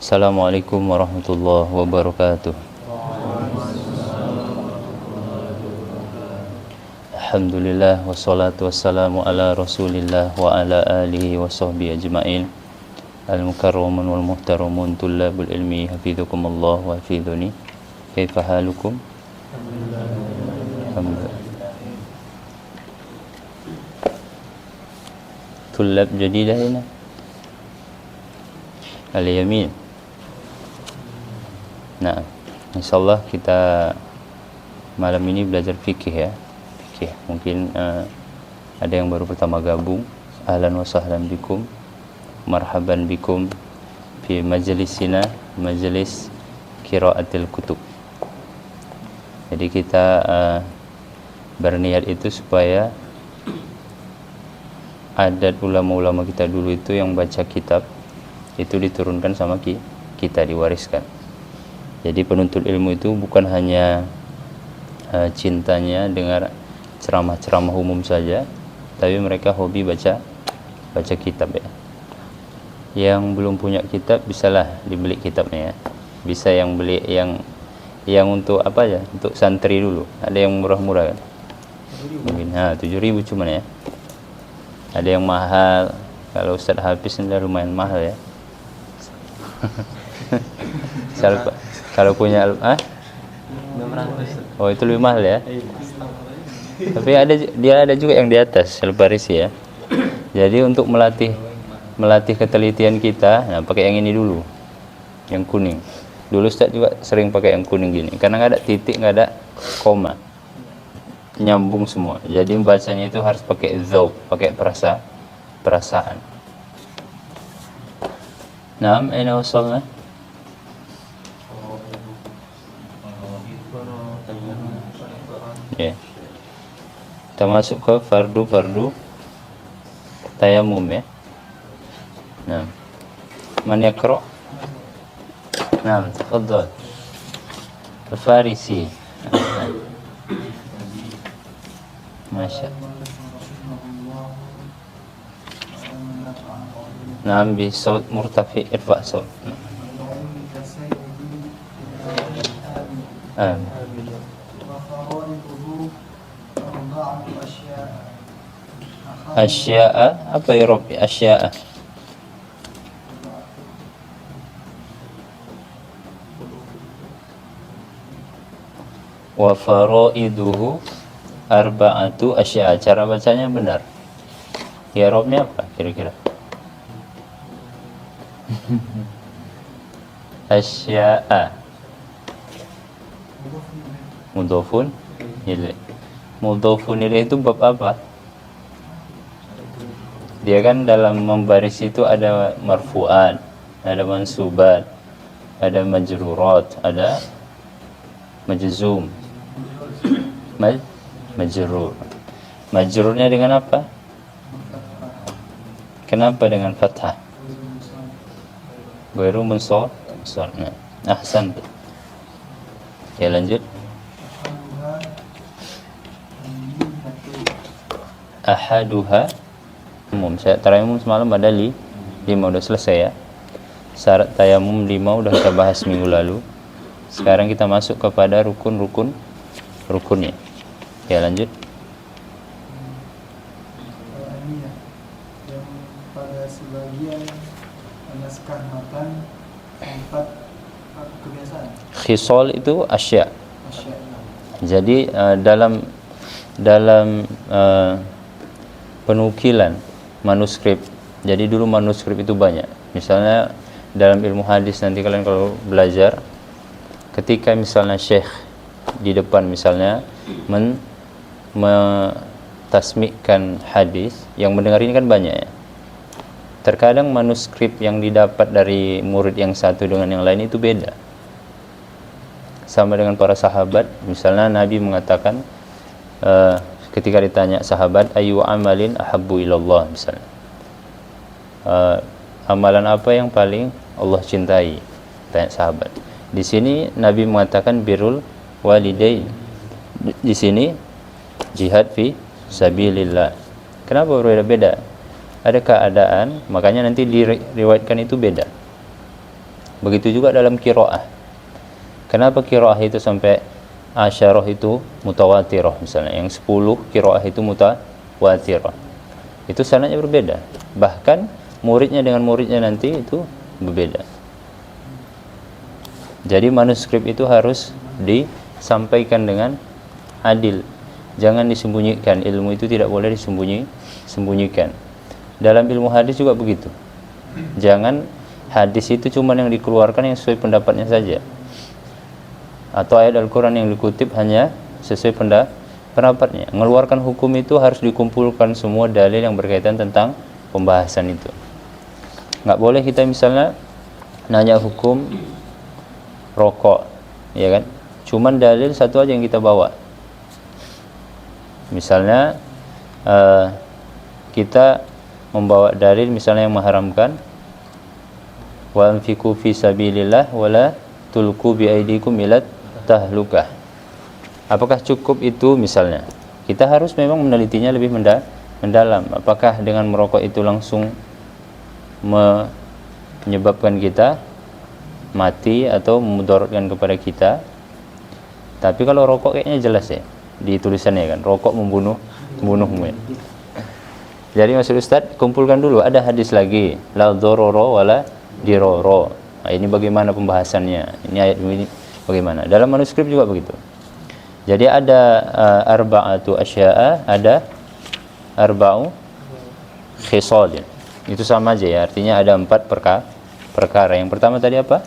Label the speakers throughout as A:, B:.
A: Assalamualaikum warahmatullahi wabarakatuh. Alhamdulillah wassalatu wassalamu ala Rasulillah wa ala alihi wa sahbihi ajma'in. Al-mukarramun wal muhtaramun tullabul ilmi hafizakumullah wa hafizuni. Kaifa halukum? Alhamdulillah. Tullab jadidah ini al-yamin. Nah, insyaallah kita malam ini belajar fikih ya. Fikih. Mungkin ada yang baru pertama gabung. Ahlan wa sahlan bikum. Marhaban bikum fi majlisina, majlis qiraatil kutub. Jadi kita berniat itu supaya adat ulama-ulama kita dulu itu yang baca kitab itu diturunkan sama kita, diwariskan. Jadi penuntut ilmu itu bukan hanya cintanya dengar ceramah-ceramah umum saja, tapi mereka hobi baca kitab ya. Yang belum punya kitab bisalah dibeli kitabnya ya. Bisa yang beli yang untuk apa ya? Untuk santri dulu. Ada yang murah-murah kan? Mungkin 7.000 cuman ya. Ada yang mahal. Kalau Ustaz Hafiz ini lumayan mahal ya. Kalau punya oh itu lebih mahal ya. Tapi dia ada juga yang di atas Al-Farisi ya. Jadi untuk melatih ketelitian kita, nah pakai yang ini dulu, yang kuning. Dulu Ustaz juga sering pakai yang kuning gini, karena nggak ada titik, nggak ada koma, nyambung semua. Jadi bacanya itu harus pakai dzauq, pakai perasaan. Naam, aina wasalna? Ya. Kita masuk ke fardu tayamum ya. Nah. Man yaqra? Naam, tafadhal. Al-Farisi. Masya. Naam, bi saut murtafi, irfa saut. Asya'a, apa ya Rabbi? Asya'a wa faraiduhu arba'atu asya'a. Cara bacanya benar. Ya Robnya apa kira-kira? Asya'a mudhofun ilaih. Mudhofun ilaih itu bab apa? Dia kan dalam membaris itu ada marfu'at, ada mansubat, ada majrurat, ada majzum, majrur. Majrurnya dengan apa? Kenapa dengan fathah? Ghairu mansur. Nah, ahsan. Ya lanjut. Ahaduha umum. Tayamum semalam ada 5 udah selesai ya. Syarat tayamum 5 udah kita bahas minggu lalu. Sekarang kita masuk kepada rukunnya. Ya lanjut.
B: Yang pada sebagian naskah matan 4 kebiasaan.
A: Khisal itu asya. Jadi dalam penukilan manuskrip. Jadi dulu manuskrip itu banyak. Misalnya dalam ilmu hadis nanti kalian kalau belajar, ketika misalnya syekh di depan misalnya mentasmikkan hadis, yang mendengar ini kan banyak ya. Terkadang manuskrip yang didapat dari murid yang satu dengan yang lain itu beda. Sama dengan para sahabat, misalnya Nabi mengatakan ketika ditanya sahabat, ayu amalin ahabbu ilallah misalnya, amalan apa yang paling Allah cintai, tanya sahabat. Di sini Nabi mengatakan birrul walidain, di sini jihad fi sabilillah. Kenapa berbeda-beda? Ada keadaan, makanya nanti diriwayatkan itu beda. Begitu juga dalam qiraah. Kenapa qiraah itu sampai asyarah itu mutawatirah misalnya, yang 10 qiraah itu mutawatirah. Itu sanadnya berbeda. Bahkan muridnya dengan muridnya nanti itu berbeda. Jadi manuskrip itu harus disampaikan dengan adil. Jangan disembunyikan, ilmu itu tidak boleh disembunyikan. Dalam ilmu hadis juga begitu. Jangan hadis itu cuma yang dikeluarkan yang sesuai pendapatnya saja, atau ayat Al-Quran yang dikutip hanya sesuai pendapatnya. Mengeluarkan hukum itu harus dikumpulkan semua dalil yang berkaitan tentang pembahasan itu. Nggak boleh kita misalnya nanya hukum rokok, ya kan? Cuman dalil satu aja yang kita bawa. Misalnya kita membawa dalil misalnya yang mengharamkan wa anfiqu fi sabilillah wala tulqu bi aidikum ila tahlukah. Apakah cukup itu misalnya? Kita harus memang menelitinya lebih mendalam. Apakah dengan merokok itu langsung menyebabkan kita mati atau memudaratkan kepada kita? Tapi kalau rokok kayaknya jelas ya di tulisannya kan, rokok membunuhmu ya. Jadi maksud Ustaz, kumpulkan dulu, ada hadis lagi la dzarara wala dirara. Nah, ini bagaimana pembahasannya? Ini ayat ini bagaimana? Dalam manuskrip juga begitu. Jadi ada arba'atu asya'a, ada arba'u khisal. Itu sama aja ya, artinya ada 4 perkara. Yang pertama tadi apa?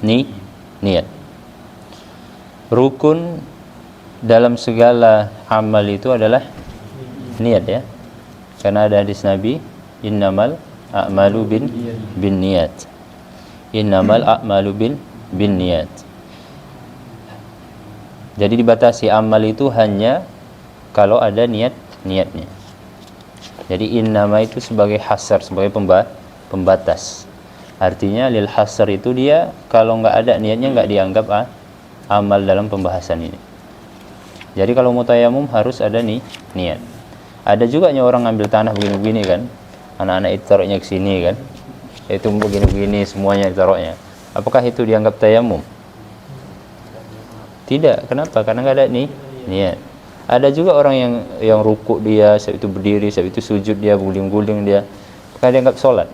A: Niat. Rukun dalam segala amal itu adalah niat ya. Karena ada hadis Nabi, innamal a'malu bin niat. Innamal a'malu bin niat. Jadi dibatasi amal itu hanya kalau ada niatnya. Jadi innama itu sebagai hasar, sebagai pembatas. Artinya lil hasar itu dia kalau nggak ada niatnya nggak dianggap amal dalam pembahasan ini. Jadi kalau mau tayamum harus ada niat. Ada juga orang ngambil tanah begini-begini kan, anak-anak itu taruhnya ke sini kan, itu begini-begini semuanya ditaruhnya. Apakah itu dianggap tayamum? Tidak. Kenapa? Karena nggak ada niat. Ada juga orang yang rukuk dia, saat itu berdiri, saat itu sujud dia, guling-guling dia, apakah dianggap sholat?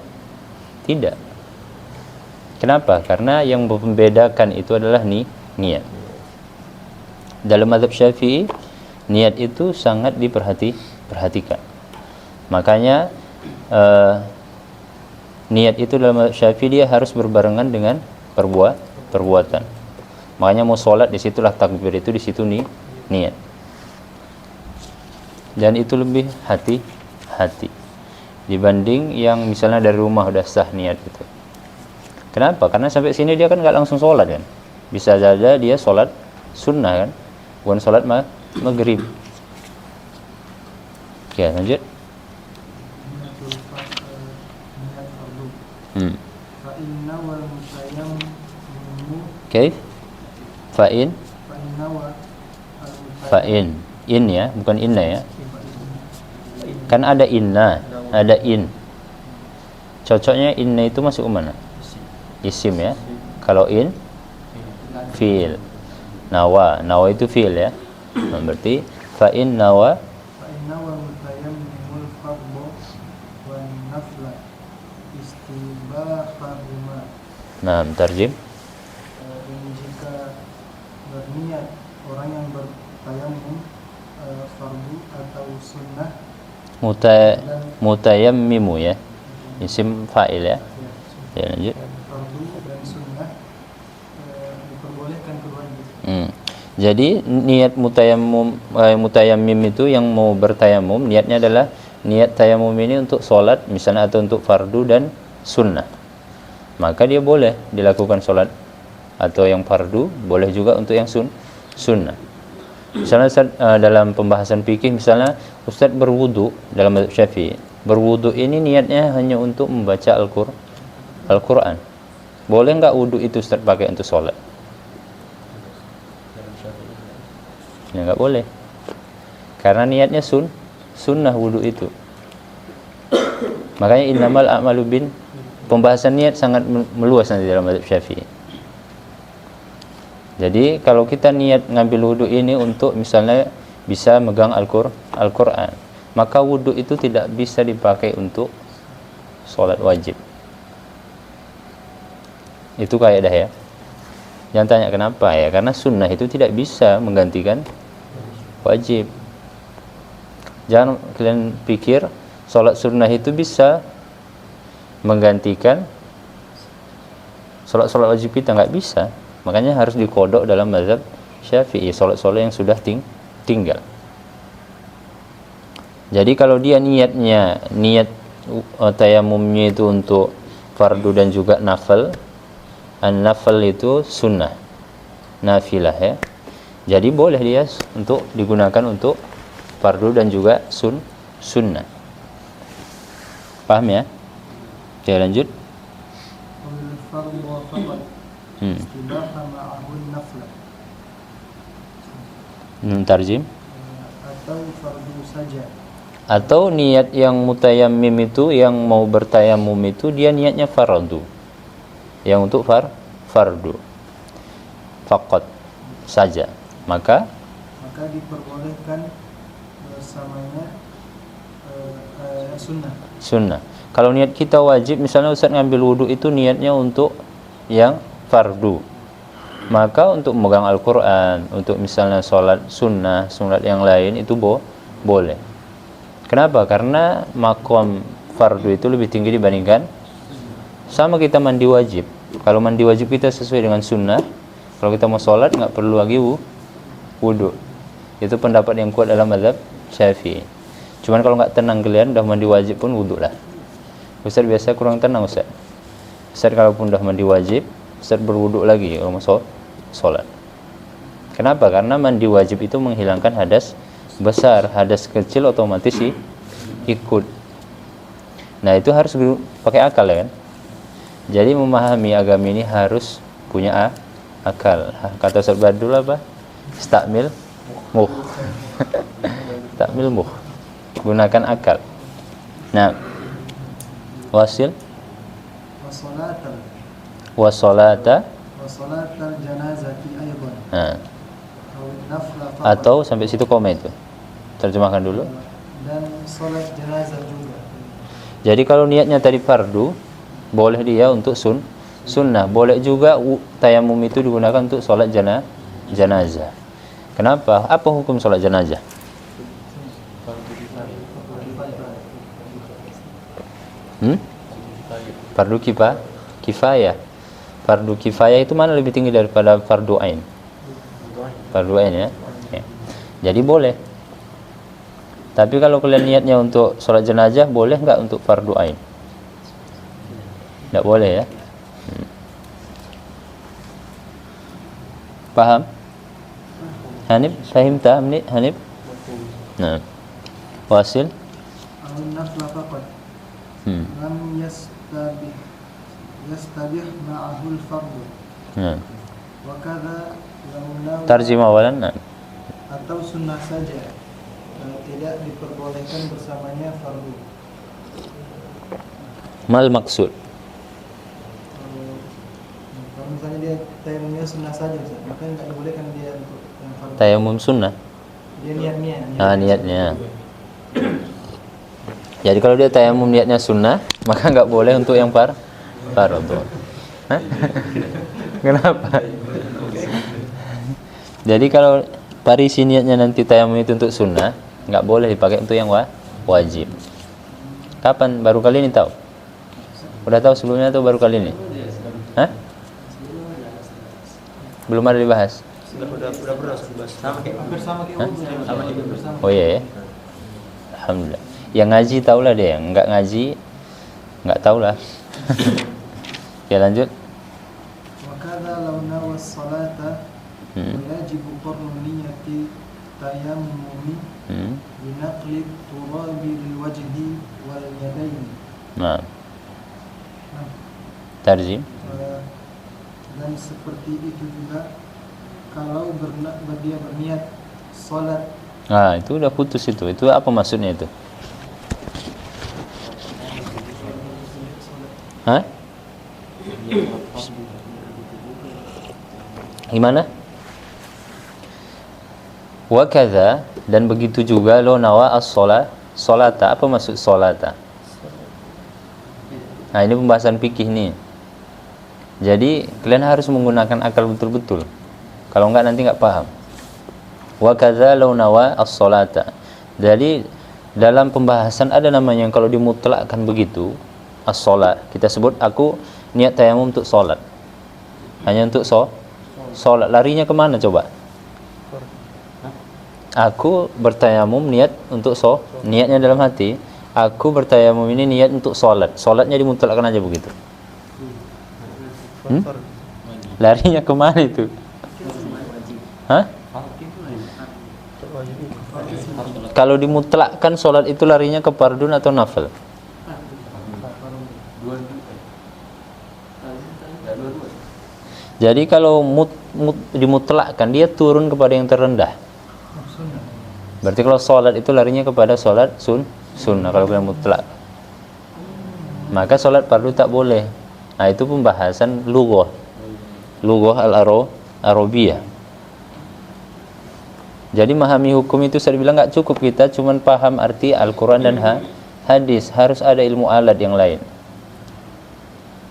A: Tidak. Kenapa? Karena yang membedakan itu adalah niat. Dalam mazhab Syafi'i, niat itu sangat diperhatikan. Makanya niat itu dalam mazhab Syafi'i dia harus berbarengan dengan perbuatan. Makanya mau sholat disitulah takbir itu, disitu niat. Dan itu lebih hati-hati dibanding yang misalnya dari rumah udah sah niat itu. Kenapa? Karena sampai sini dia kan nggak langsung sholat kan. Bisa saja dia sholat sunnah kan, bukan sholat maghrib. Ya, lanjut. Kaif? Fa'in in ya, bukan inna ya. Kan ada inna, ada in. Cocoknya inna itu masuk mana? Isim ya. Kalau in fi'il. Nawa itu fi'il ya. Berarti fa'in nawa
B: mutayammimul fardhu wan nafla istibahahuma.
A: Nah, tarjim.
B: Dan jika berniat orang yang bertayammum fardu atau sunnah,
A: mutayammimu ya, isim fa'il ya. Ya, lanjut.
B: Fardu dan sunnah diperbolehkan keduanya.
A: Jadi niat mutayammim itu yang mau bertayamum, niatnya adalah niat tayamum ini untuk sholat misalnya atau untuk fardu dan sunnah. Maka dia boleh dilakukan sholat atau yang fardu, boleh juga untuk yang sunnah. Misalnya Ustaz, dalam pembahasan fikih misalnya Ustaz berwudu dalam mazhab Syafi'i. Berwudu ini niatnya hanya untuk membaca Al-Quran. Boleh nggak wudu itu Ustaz pakai untuk sholat? Ya nggak boleh. Karena niatnya sunnah wudu itu. Makanya innamal a'malu Pembahasan niat sangat meluas nanti dalam mazhab Syafi'i. Jadi kalau kita niat ngambil wudhu ini untuk misalnya bisa megang Al-Quran, maka wudhu itu tidak bisa dipakai untuk sholat wajib. Itu kaidah ya. Jangan tanya kenapa ya, karena sunnah itu tidak bisa menggantikan wajib. Jangan kalian pikir sholat sunnah itu bisa menggantikan sholat wajib kita, nggak bisa. Makanya harus dikodok dalam mazhab Syafi'i, sholat-sholat yang sudah tinggal. Jadi kalau dia niat tayamumnya itu untuk fardu dan juga nafil, an-nafil itu sunnah, nafilah ya. Jadi boleh dia untuk digunakan untuk fardu dan juga sunnah. Paham ya? Oke, lanjut. Tarjim. Atau niat yang mutayammim itu, yang mau bertayamum itu dia niatnya fardu, yang untuk fardu faqat saja, maka
B: diperbolehkan bersamanya
A: sunnah. Kalau niat kita wajib, misalnya Ustaz ngambil wudhu itu niatnya untuk yang fardu, maka untuk memegang Al-Quran, untuk misalnya sholat sunnah yang lain itu boleh. Kenapa? Karena makom fardu itu lebih tinggi dibandingkan sama kita mandi wajib. Kalau mandi wajib kita sesuai dengan sunnah, kalau kita mau sholat nggak perlu lagi wudhu. Itu pendapat yang kuat dalam mazhab Syafi'i. Cuman kalau nggak tenang kalian udah mandi wajib pun wudhu lah. Ustaz biasa kurang tenang Ustaz. Ustaz kalaupun udah mandi wajib, Ustaz berwudhu lagi kalau mau sholat. Kenapa? Karena mandi wajib itu menghilangkan hadas besar, hadas kecil otomatis ikut. Nah itu harus pakai akal ya kan. Jadi memahami agama ini harus punya akal. Kata Ustaz Badul apa? Istakmil muh. Istakmil muh. Gunakan akal. Nah, wasil wasolata
B: janazati aydan.
A: Nah. Atau sampai situ koma itu. Terjemahkan dulu.
B: Dan sholat jenazah juga.
A: Jadi kalau niatnya tadi fardu, boleh dia untuk sunnah. Boleh juga tayamum itu digunakan untuk sholat jenazah. Kenapa? Apa hukum sholat jenazah? Fardu kifayah. Fardu kifayah itu mana lebih tinggi daripada fardu ain? Fardu ain ya. Jadi boleh. Tapi kalau kalian niatnya untuk sholat jenazah, boleh nggak untuk fardu ain? Nggak boleh ya. Paham? Hanif, fahim tak Hanif? Nah, wasil.
B: Lam yastabih ma'ahul fardu. Wa kadza
A: Tarjimah awalan.
B: Atau sunnah saja, tidak diperbolehkan bersamanya fardu.
A: Mal maksud.
B: Kalau misalnya dia tayamumnya sunnah saja, maka nggak dibolehkan dia untuk yang fardu.
A: Tayamum sunnah.
B: Dia niatnya.
A: Niatnya. Jadi kalau dia tayamum niatnya sunnah, maka nggak boleh untuk yang fardu. Kenapa? Jadi kalau parisi niatnya nanti tayamum itu untuk sunnah, nggak boleh dipakai untuk yang wajib. Kapan? Baru kali ini tahu? Udah tahu sebelumnya atau baru kali ini? Hah? Belum ada dibahas?
B: Udah pernah dibahas. Hampir sama kayak bersama.
A: Oh iya ya. Alhamdulillah. Yang ngaji tahulah dia, yang nggak ngaji nggak tahulah. Ya lanjut.
B: Wakadha law nawas salata wajibu qarnu niyyati tayammumi binaqli turabi lil wajhi wal yadaini.
A: Nah. Tarjim.
B: Dan seperti itu juga kalau dia berniat salat.
A: Nah, itu udah putus itu. Itu apa maksudnya itu? Hah? Gimana? Wa kadza, dan begitu juga lo nawa as-salata. Apa maksud salata? Nah, ini pembahasan fikih nih. Jadi kalian harus menggunakan akal betul-betul. Kalau enggak nanti enggak paham. Wa kadza lo nawa as-salata. Jadi dalam pembahasan ada namanya yang kalau dimutlakkan begitu, as-salat. Kita sebut aku niat tayamum untuk salat. Hanya untuk salat. Larinya kemana coba? Aku bertayamum niat untuk niatnya dalam hati. Aku bertayamum ini niat untuk salat. Salatnya dimutlakkan aja begitu. Larinya kemana itu? Hah? Kalau dimutlakkan salat itu larinya ke fardun atau nafil? Jadi kalau dimutlakkan dia turun kepada yang terendah. Berarti kalau sholat itu larinya kepada sholat sunnah kalau kalian mutlak. Maka sholat fardu tak boleh. Nah, itu pembahasan lughah al-arabiyah. Jadi memahami hukum itu saya bilang nggak cukup kita cuman paham arti Al-Quran dan hadis. Harus ada ilmu alat yang lain.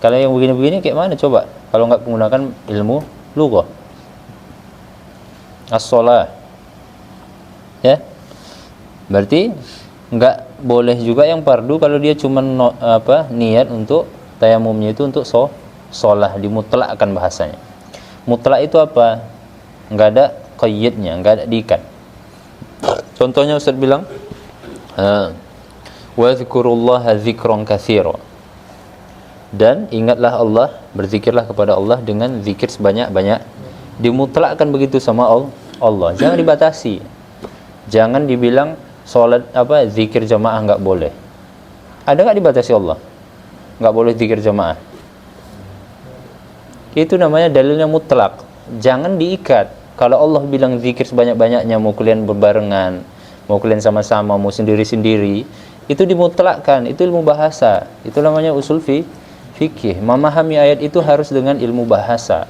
A: Kalau yang begini-begini kayak mana coba? Kalau nggak menggunakan ilmu lughah. As-shalah. Ya. Berarti nggak boleh juga yang fardu kalau dia cuma niat untuk tayamumnya itu untuk shalah, dimutlakkan bahasanya. Mutlak itu apa? Nggak ada qayyidnya, nggak ada diikat. Contohnya Ustaz bilang wa dzikurullaha dzikran katsira. Dan ingatlah Allah, berzikirlah kepada Allah dengan zikir sebanyak-banyak. Dimutlakkan begitu sama Allah. Jangan dibatasi. Jangan dibilang salat zikir jamaah enggak boleh. Ada enggak dibatasi Allah? Enggak boleh zikir jamaah. Itu namanya dalilnya mutlak. Jangan diikat. Kalau Allah bilang zikir sebanyak-banyaknya, mau kalian berbarengan, mau kalian sama-sama, mau sendiri-sendiri, itu dimutlakkan. Itu ilmu bahasa. Itu namanya usul fikih. Memahami ayat itu harus dengan ilmu bahasa.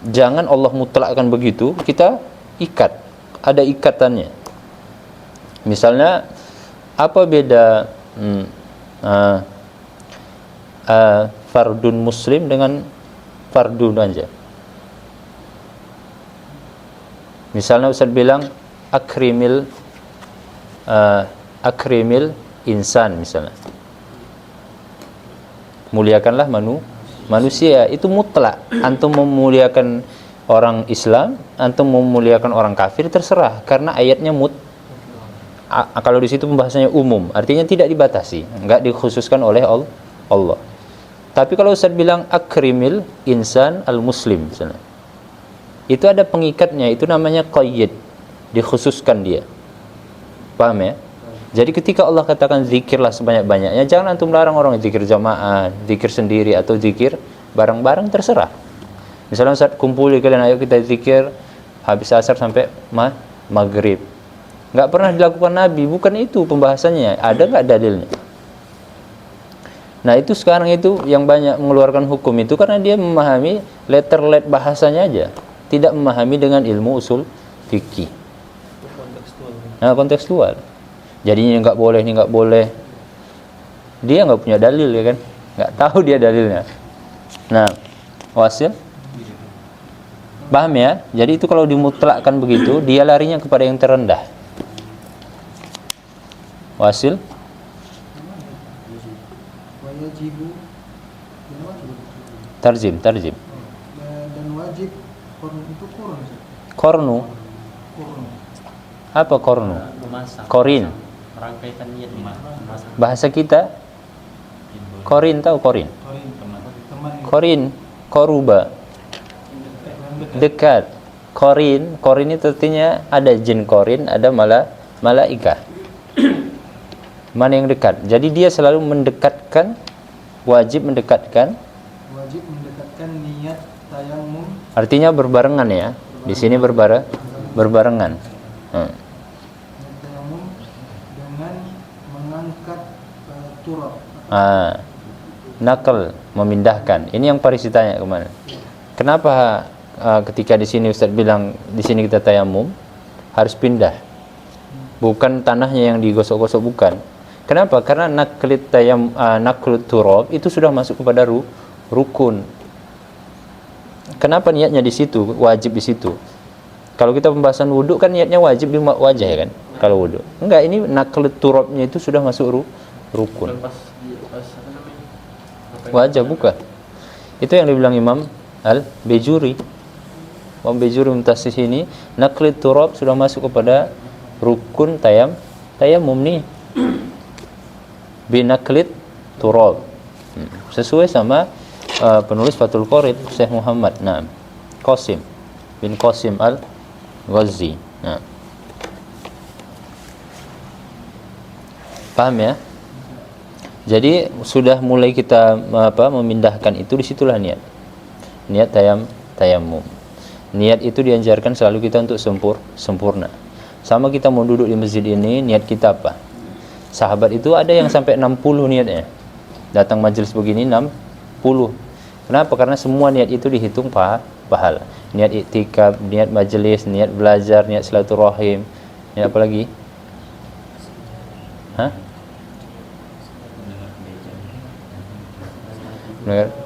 A: Jangan Allah mutlakkan begitu, kita ikat. Ada ikatannya. Misalnya apa beda fardun muslim dengan fardun aja? Misalnya Ustaz bilang akrimil insan misalnya. Muliakanlah manusia, itu mutlak. Antum memuliakan orang Islam, antum memuliakan orang kafir terserah karena ayatnya kalau di situ pembahasannya umum, artinya tidak dibatasi, enggak dikhususkan oleh Allah. Tapi kalau Ustaz bilang akrimil insan al-muslim misalnya, itu ada pengikatnya, itu namanya qayyid, dikhususkan dia. Paham ya? Jadi ketika Allah katakan zikirlah sebanyak-banyaknya, jangan antum larang orang zikir jamaah, zikir sendiri atau zikir bareng-bareng, terserah. Misalnya saat kumpul kalian, ayo kita zikir habis asar sampai maghrib. Nggak pernah dilakukan Nabi, bukan itu pembahasannya. Ada nggak dalilnya? Nah itu sekarang itu yang banyak mengeluarkan hukum itu karena dia memahami letter-let bahasanya aja, tidak memahami dengan ilmu usul fikih. Nah kontekstual. Jadinya nggak boleh, ini nggak boleh. Dia nggak punya dalil ya kan? Nggak tahu dia dalilnya. Nah, wasil, paham ya? Jadi itu kalau dimutlakkan begitu, dia larinya kepada yang terendah. Wasil. Tarjim.
B: Dan wajib itu kurun.
A: Kornu. Apa kornu? Korin. Bahasa kita korin, tahu korin? Korin, koruba. Dekat. Korin itu artinya ada jin korin, ada malaikah. Mana yang dekat? Jadi dia selalu mendekatkan, wajib mendekatkan niat tayamum. Artinya berbarengan ya. Di sini berbarengan.
B: Tayamum dengan mengangkat turab.
A: nakal, memindahkan. Ini yang Parisi tanya kemarin. Kenapa ketika di sini Ustaz bilang di sini kita tayamum harus pindah? Bukan tanahnya yang digosok-gosok, bukan. Kenapa? Karena naklut turab itu sudah masuk kepada rukun. Kenapa niatnya di situ, wajib di situ? Kalau kita pembahasan wudhu kan niatnya wajib di wajah ya kan? Kalau wudhu. Enggak, ini naklut turabnya itu sudah masuk rukun. Wajah bukan. Itu yang dibilang Imam Al-Bejuri. Imam Bejuri mentasih ini naklut turab sudah masuk kepada rukun tayamum nih. Binaklit turab. Sesuai sama penulis Fathul Qorib Syekh Muhammad Qasim bin Qasim Al-Ghazi. Paham ya? Jadi sudah mulai kita memindahkan itu, disitulah niat tayamum. Niat itu dianjurkan selalu kita untuk sempurna. Sama kita mau duduk di masjid ini, niat kita apa? Sahabat itu ada yang sampai 60 niatnya. Datang majelis begini 60. Kenapa? Karena semua niat itu dihitung pahala. Niat iktikaf, niat majelis, niat belajar, niat silaturahim, niat apa lagi? Hah?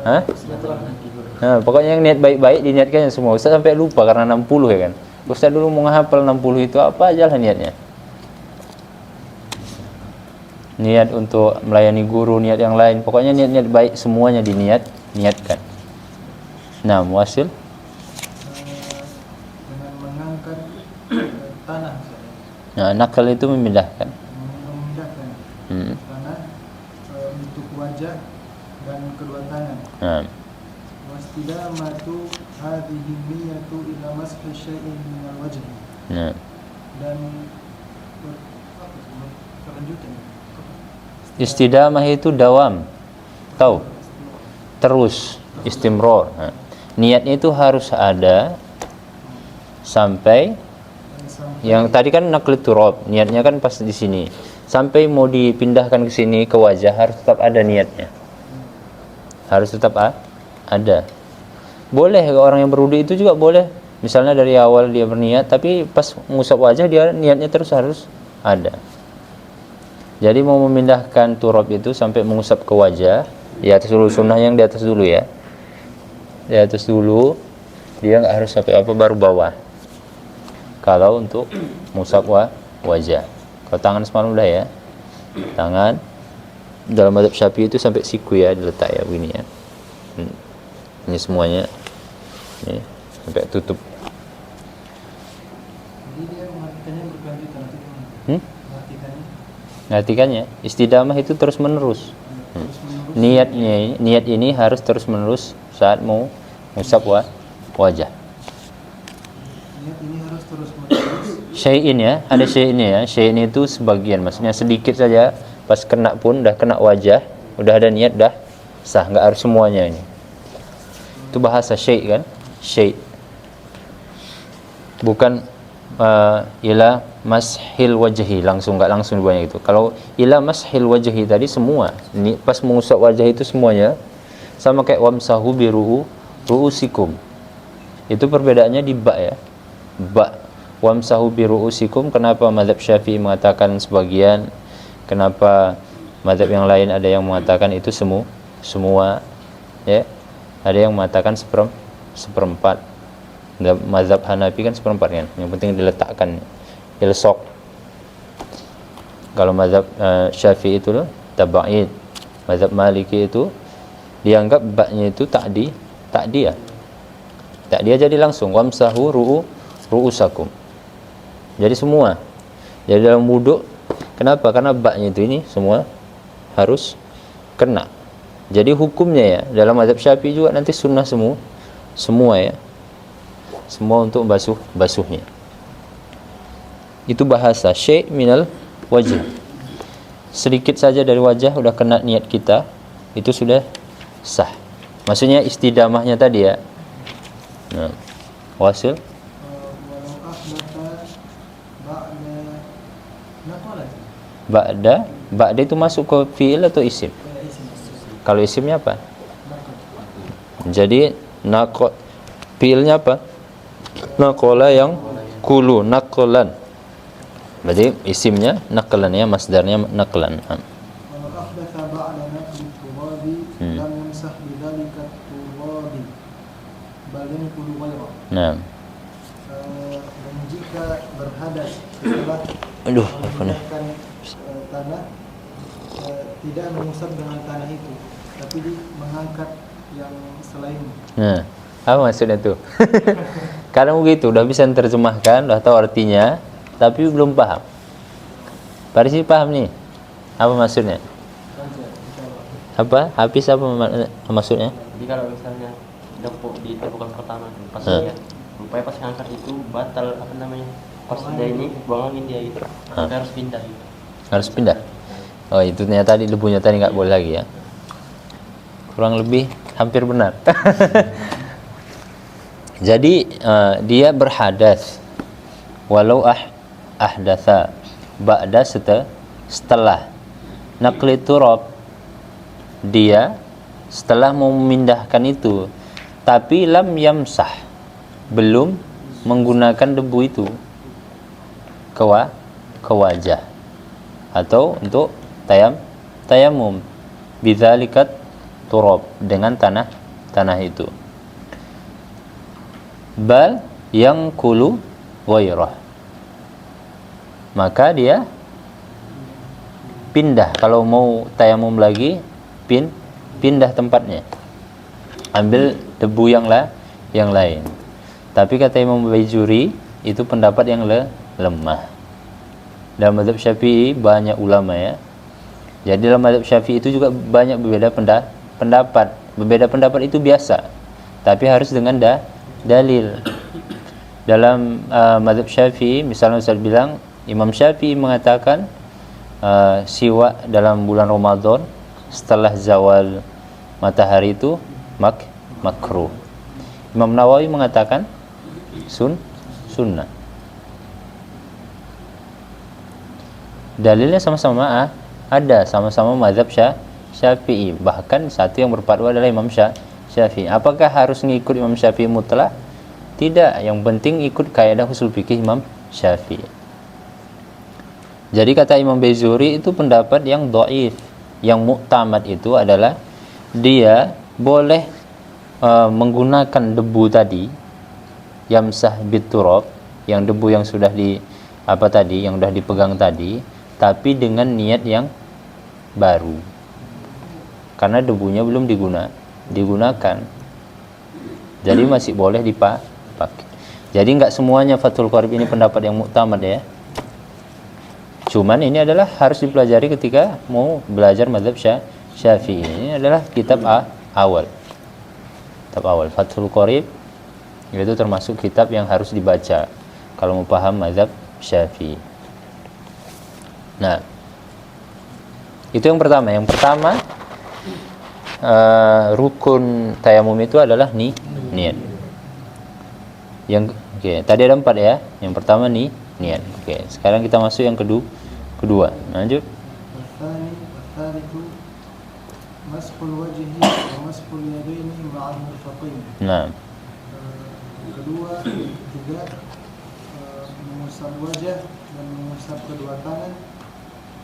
A: Hah? Nah, pokoknya yang niat baik-baik diniatkan semua. Ustaz sampai lupa karena 60 ya kan. Ustaz dulu mau menghafal 60 itu apa aja lah niatnya. Niat untuk melayani guru, niat yang lain, pokoknya niat-niat baik semuanya niatkan. Nah, Wasil
B: dengan mengangkat tanah.
A: Nah, nakal itu memindahkan.
B: Memindahkan tanah untuk wajah dan kedua tangan. Wastidamatu hadhihi niyyatu ila mashi syai'in min al-wajh. Dan kelanjutan.
A: Istidamah itu dawam. Tahu? Terus, istimror. Niatnya itu harus ada sampai yang tadi kan naklit turab, niatnya kan pas di sini. Sampai mau dipindahkan ke sini ke wajah harus tetap ada niatnya. Harus tetap ada. Boleh orang yang berwudu itu juga boleh. Misalnya dari awal dia berniat tapi pas mengusap wajah dia niatnya terus harus ada. Jadi mau memindahkan turab itu sampai mengusap ke wajah, di atas dulu, sunnah yang di atas dulu ya. Di atas dulu, dia nggak harus sampai baru bawah. Kalau untuk mengusap wajah. Kalau tangan semalam udah ya. Tangan dalam mazhab Syafi'i itu sampai siku ya diletak ya begini ya. Ini semuanya. Ini sampai tutup.
B: Jadi dia mengartikannya berkelanjutan atau gimana?
A: Mengartikannya istidamah itu terus menerus. Niat ini harus terus menerus saat mau mengusap wajah.
B: Niat ini harus terus menerus.
A: Syai'in ya, ada syai'innya ya. Syai'in itu sebagian, maksudnya sedikit saja. Pas kena pun dah kena wajah, udah ada niat dah sah, nggak harus semuanya ini. Itu bahasa syai' kan? Syai'. Bukan ila mashil wajhi, langsung nggak langsung banyak itu. Kalau ila mashil wajhi tadi semua, ini pas mengusap wajah itu semuanya sama kayak wamsahu biru'usikum. Itu perbedaannya di ba ya. Ba wamsahu biru'usikum, kenapa mazhab Syafi'i mengatakan sebagian, kenapa mazhab yang lain ada yang mengatakan itu semua ya. Ada yang mengatakan seperempat. Mazhab Hanafi kan seperempat kan, yang penting diletakkan ilsok. Kalau mazhab Syafi'i itu tabaid. Mazhab Maliki itu dianggap baknya itu takdiyah jadi langsung wamsahu ru'usakum, jadi semua. Jadi dalam wudhu, kenapa? Karena baknya itu ini semua harus kena. Jadi hukumnya ya dalam mazhab Syafi'i juga nanti sunnah semua ya, semua untuk basuhnya. Itu bahasa syai' minal wajah. Sedikit saja dari wajah udah kena niat kita, itu sudah sah. Maksudnya istidamahnya tadi ya. Nah, wasil ba'da itu masuk ke fi'il atau isim? Kalau isimnya apa? Jadi fiilnya apa? Naqala yang kulu, naqlan. Berarti isimnya naqlan ya, masdarnya naqlan.
B: Walau ahdatha ba'da naqli turabi lam yamsah bidzalika turabi bal yanqulu ghayra.
A: Nah.
B: Dan jika berhadas setelah memindahkan tanah, tidak mengusap dengan tanah itu, tapi mengangkat yang selain.
A: Nah, apa maksudnya tuh? Kadang begitu, udah bisa terjemahkan, udah tahu artinya, tapi belum paham. Parisi paham nih, apa maksudnya? Apa? Habis apa maksudnya?
C: Jadi kalau misalnya di tepukan pertama pas lihat, rupanya pas ngangkat itu batal apa namanya? Pas dia ini buang angin dia itu, harus pindah.
A: Harus pindah. Oh itu ternyata tadi debunya tadi nggak boleh lagi ya. Kurang lebih hampir benar. Jadi dia berhadas walau ahdatha ba'da setelah naqli turab, dia setelah memindahkan itu, tapi lam yamsah, belum menggunakan debu itu ke wajah atau untuk tayamum bidzalikat turab, dengan tanah itu. Bal yang kulu ghairah, maka dia pindah. Kalau mau tayamum lagi, pindah tempatnya, ambil debu yang lain. Tapi kata Imam Baijuri, itu pendapat yang lemah. Dalam mazhab Syafi'i banyak ulama ya. Jadi dalam mazhab Syafi'i itu juga banyak berbeda pendapat. Berbeda pendapat itu biasa, tapi harus dengan dalil. Dalam mazhab Syafi'i, misalnya Ustaz bilang, Imam Syafi'i mengatakan siwak dalam bulan Ramadan setelah zawal matahari itu makruh. Imam Nawawi mengatakan sunnah. Dalilnya sama-sama ada, sama-sama mazhab Syafi'i. Bahkan satu yang berfatwa adalah Imam Syafi'i. Apakah harus ngikut Imam Syafi'i mutlak? Tidak, yang penting ikut kaidah usul fikih Imam Syafi'i. Jadi kata Imam Baizuri itu pendapat yang dhaif. Yang muktamad itu adalah dia boleh menggunakan debu tadi, yamsah biturab, yang debu yang sudah yang sudah dipegang tadi, tapi dengan niat yang baru. Karena debunya belum digunakan. Jadi masih boleh dipakai. Jadi enggak semuanya Fathul Qorib ini pendapat yang muktamad ya. Cuman ini adalah harus dipelajari ketika mau belajar mazhab Syafi'i. Ini adalah kitab awal. Kitab awal Fathul Qorib itu termasuk kitab yang harus dibaca kalau mau paham mazhab Syafi'i. Nah, itu yang pertama. Yang pertama, rukun tayamum itu adalah niat. Tadi ada 4 ya. Yang pertama niat. Sekarang kita masuk yang kedua. Lanjut.
B: Masqul wajhi wa masqul yadaini ma'al mirfaqain.
A: Nah.
B: Kedua juga mengusap wajah dan mengusap kedua tangan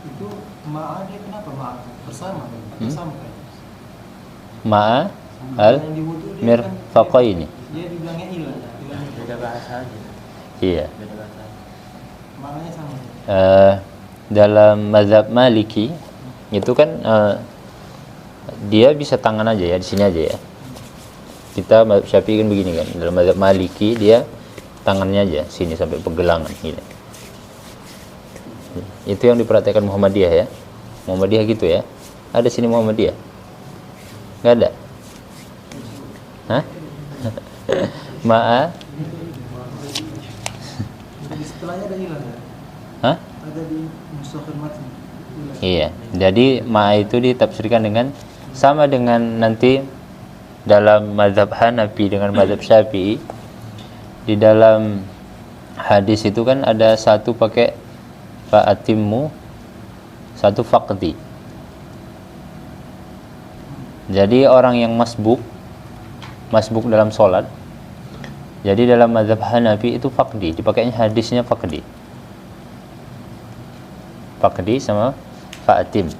B: itu ma'adnya kenapa ma'a? Bersama kan?
A: Ma'a al mirfaqaini.
B: Dia dibilangnya ilah.
C: Beda bahasa aja.
A: Iya.
C: Beda bahasa.
B: Maknanya sama.
A: Dalam mazhab Maliki itu kan dia bisa tangan aja ya, di sini aja ya. Kita mazhab Syafi'i kan begini kan. Dalam mazhab Maliki dia tangannya aja sini sampai pegelangan gini. Itu yang diperhatikan Muhammadiyah ya. Muhammadiyah gitu ya. Ada sini Muhammadiyah? Enggak ada. Hah? Ma'a?
B: Setelahnya ada ilah ya?
A: Hah?
B: Ada di Mustakhil Matni.
A: Iya. Jadi ma'a itu ditafsirkan dengan sama dengan nanti dalam mazhab Hanafi dengan mazhab Syafi'i. Di dalam hadis itu kan ada satu pakai fa'atimmu, satu faqdi. Jadi orang yang masbuk dalam sholat, jadi dalam mazhab Hanafi itu faqdi, dipakainya hadisnya faqdi sama fa'atim.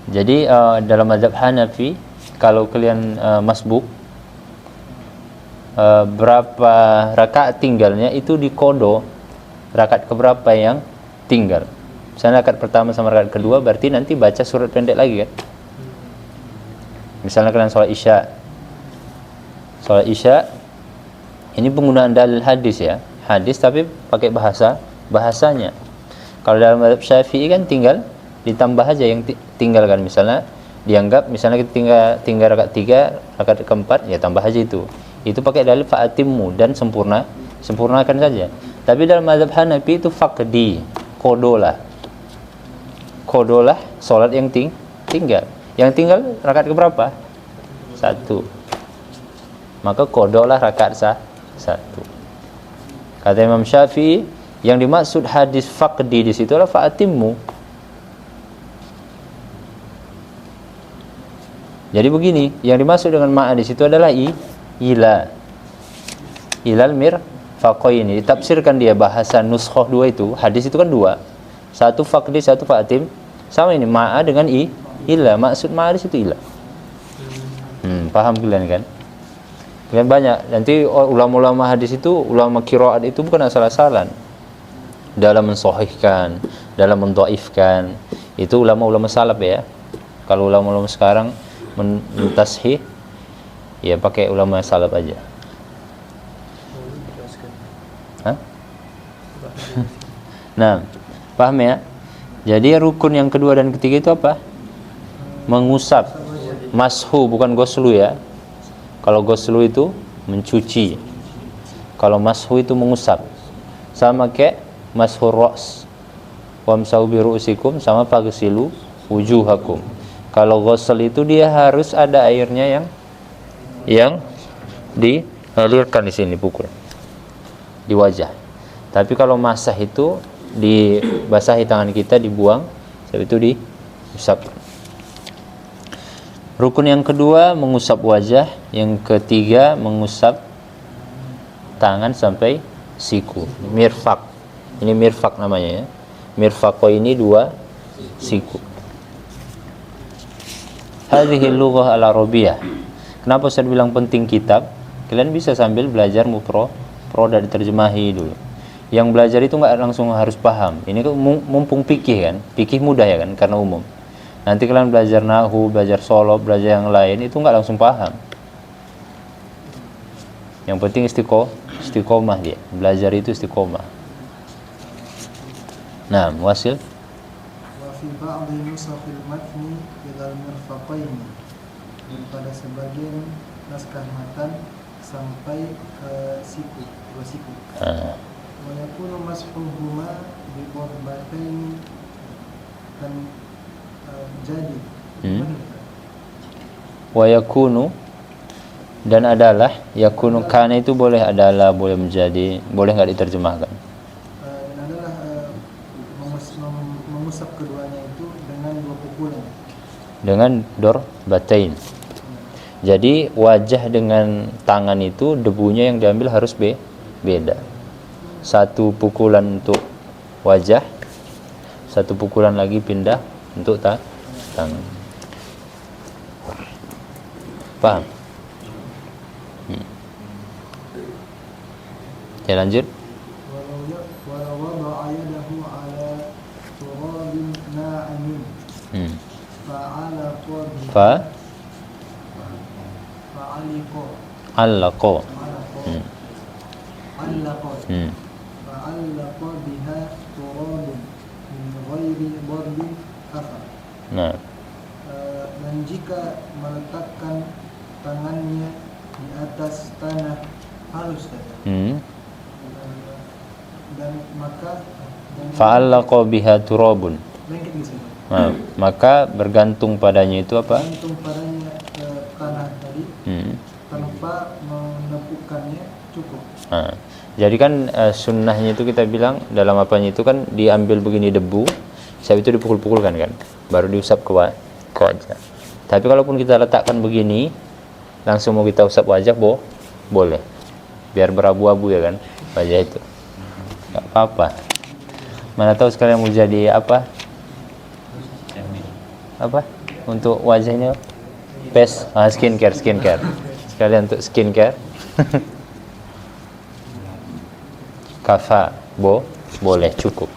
A: Jadi dalam mazhab Hanafi kalau kalian masbuk, berapa rakaat tinggalnya itu dikodo rakaat keberapa yang tinggal. Misalnya rakaat pertama sama rakaat kedua, berarti nanti baca surat pendek lagi kan. Misalnya kalian sholat isya, ini penggunaan dalil hadis ya, hadis tapi pakai bahasanya. Kalau dalam mazhab Syafi'i kan tinggal ditambah aja yang tinggalkan. Misalnya dianggap misalnya kita tinggal rakaat 3, rakaat keempat, ya tambah aja itu pakai dalil fa'atimmu, dan sempurnakan saja. Tapi dalam mazhab Hanafi itu faqdi, kodolah sholat yang tinggal. Yang tinggal rakaat keberapa? 1. Maka kodolah rakaat 1. Kata Imam Syafi'i, yang dimaksud hadis faqdi di situ adalah fa'atimmu. Jadi begini, yang dimaksud dengan ma'a di situ adalah ilal mirfaqaini. Ditafsirkan dia bahasa nuskhah 2 itu, hadis itu kan 2. 1 faqdi, 1 fa'atim. Sama ini ma'a dengan ila. Maksud ma'a di situ ila. Paham kalian kan? Kalian banyak. Nanti ulama-ulama hadis itu, ulama qiraat itu bukan asal-asalan dalam mensahihkan, dalam mendhaifkan. Itu ulama-ulama salaf ya. Kalau ulama-ulama sekarang mentashih, ya pakai ulama salaf aja. Hah? Nah, paham ya? Jadi rukun yang kedua dan ketiga itu apa? Mengusap. Mashu bukan goslu ya. Kalau goslu itu mencuci. Kalau mashu itu mengusap. Sama kayak mashur ra's. Wamsahu bi ru'sikum, sama faghsilu wujuhakum. Kalau ghusl itu dia harus ada airnya yang dialirkan di sini, pukul di wajah. Tapi kalau masah itu dibasahi tangan kita, dibuang, setelah itu diusap. Rukun yang kedua mengusap wajah, yang ketiga mengusap tangan sampai siku, mirfaq. Ini mirfaq namanya ya. Mirfaqo ini 2 siku. Hadhihi lughah al-arabiyyah. Kenapa saya bilang penting kitab? Kalian bisa sambil belajar mufrad diterjemahi dulu. Yang belajar itu nggak langsung harus paham. Ini kan mumpung fikih kan, fikih mudah ya kan, karena umum. Nanti kalian belajar nahwu, belajar sholoh, belajar yang lain itu nggak langsung paham. Yang penting istiqomah dia. Belajar itu istiqomah. Nah, wasil.
B: Wa fi ba'dhi nusakhil matni ilal mirfaqaini. Dan pada sebagian naskah matan sampai ke siku, 2 siku. Wa yakunu mashuhuma bi darbataini dan jadi.
A: Wa yakunu, dan adalah, yakunu kana itu boleh adalah, boleh menjadi, boleh nggak diterjemahkan.
B: Dan adalah mengusap keduanya itu dengan 2 pukulan.
A: Dengan dorbatain. Jadi wajah dengan tangan itu debunya yang diambil harus beda. 1 pukulan untuk wajah, 1 pukulan lagi pindah untuk tangan. Paham? Ya, lanjut.
B: Walau wada'a yadahu ala turabin na'amin fa'ala qadhi
A: Allaqo.
B: Fa'allaqa biha turabun min ghairi darbin kafar.
A: Nah,
B: dan jika meletakkan tangannya di atas tanah halus dan maka
A: fa'allaqa biha turabun.
B: lengket di sini.
A: Nah, maka bergantung padanya itu apa?
B: Bergantung padanya tanah tadi tanpa menepukkannya cukup.
A: Nah, jadi kan sunnahnya itu kita bilang dalam apanya itu kan diambil begini debu, setelah itu dipukul-pukulkan kan, baru diusap ke wajah. Tapi kalaupun kita letakkan begini, langsung mau kita usap wajah, boleh. Biar berabu-abu ya kan, wajah itu. Nggak apa-apa. Mana tahu sekalian mau jadi apa? Apa? Untuk wajahnya skincare. Sekalian untuk skincare. Kafa, boleh, cukup.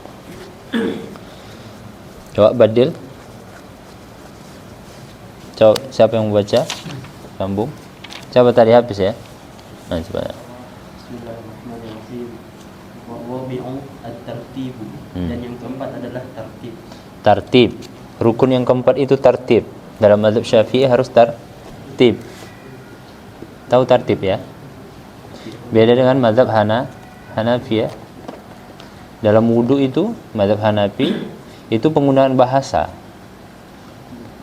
A: Coba badil. Coba siapa yang membaca? Sambung. Coba tadi habis ya. Nah, coba.
C: Bismillahirrahmanirrahim. Wa wabi'u at-tartib. Dan yang keempat adalah tartib.
A: Tartib. Rukun yang keempat itu tartib. Dalam mazhab Syafi'i harus tartib. Tahu tartib ya? Beda dengan mazhab Hanafi ya. Dalam wudu itu mazhab Hanafi itu penggunaan bahasa.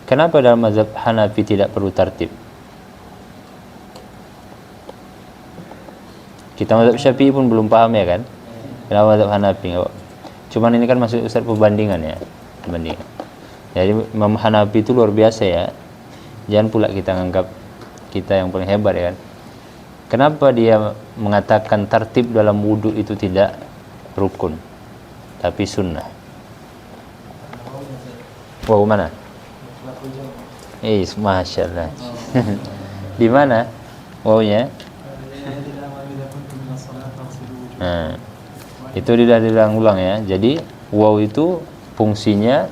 A: Kenapa dalam mazhab Hanafi tidak perlu tartib? Kita mazhab Syafi'i pun belum paham ya kan? Dalam mazhab Hanafi. Cuman ini kan masuk Ustaz perbandingan ya. Perbandingan. Jadi Imam Hanafi itu luar biasa ya. Jangan pula kita anggap kita yang paling hebat ya kan. Kenapa dia mengatakan tartib dalam wudu itu tidak rukun, tapi sunnah? Wow, mana? Masya Allah. Di mana? Wownya? Nah, itu sudah diulang-ulang ya. Jadi wow itu fungsinya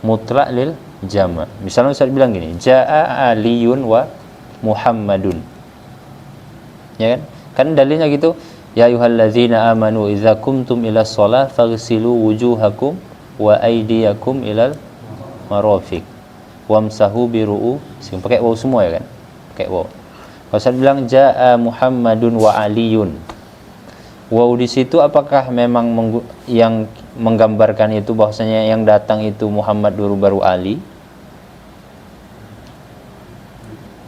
A: mutlak lil jama'. Misalnya Ustaz bilang gini, Ja'a Aliyun wa Muhammadun. Ya kan? Kan dalilnya gitu. Ya ayyuhallazina amanu idza qumtum ila shalah faghsilu wujuhakum wa aydiyakum ilal marafiq wamsahu biru'u. Pakai waw semua ya kan? Pakai waw. Kalau Ustaz bilang Ja'a Muhammadun wa Aliyun. Waw di situ apakah memang yang menggambarkan itu bahwasanya yang datang itu Muhammad dulu baru Ali?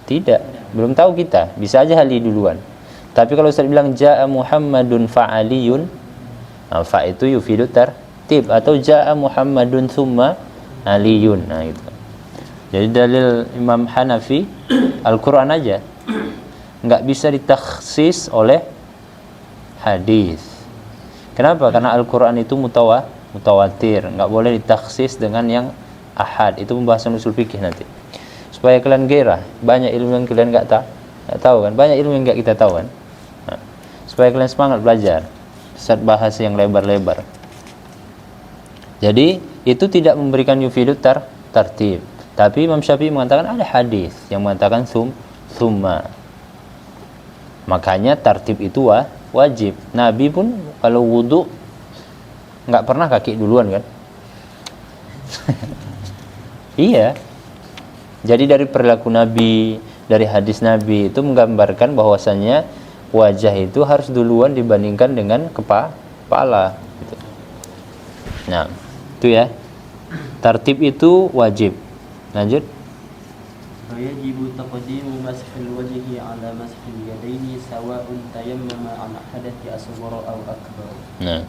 A: Tidak, belum tahu kita. Bisa aja Ali duluan. Tapi kalau Ustaz bilang Ja'a Muhammadun fa'aliyun, nah, fa itu yufidu tartib, atau Ja'a Muhammadun thumma Aliyun. Nah gitu. Jadi dalil Imam Hanafi Al-Quran aja, nggak bisa ditakhsis oleh hadis. Kenapa? Karena Al-Quran itu mutawatir, nggak boleh ditakhsis dengan yang ahad. Itu pembahasan usul fikih nanti. Supaya kalian gairah, banyak ilmu yang kalian nggak tahu kan, banyak ilmu yang nggak kita tahu kan. Nah, supaya kalian semangat belajar, saat bahas yang lebar-lebar. Jadi itu tidak memberikan yufidu tartib. Tapi Imam Syafi'i mengatakan ada hadis yang mengatakan summa. Makanya tartib itu wajib. Nabi pun kalau wudu nggak pernah kaki duluan kan? Iya. Jadi dari perilaku Nabi, dari hadis Nabi itu menggambarkan bahwasannya wajah itu harus duluan dibandingkan dengan kepala. Gitu. Nah, itu ya. Tartib itu wajib. Lanjut.
C: Yajibu taqdimu mashil wajhi ala mashil yadaini sawa'un tayammama an hadathi asghara aw akbar.
A: Nah,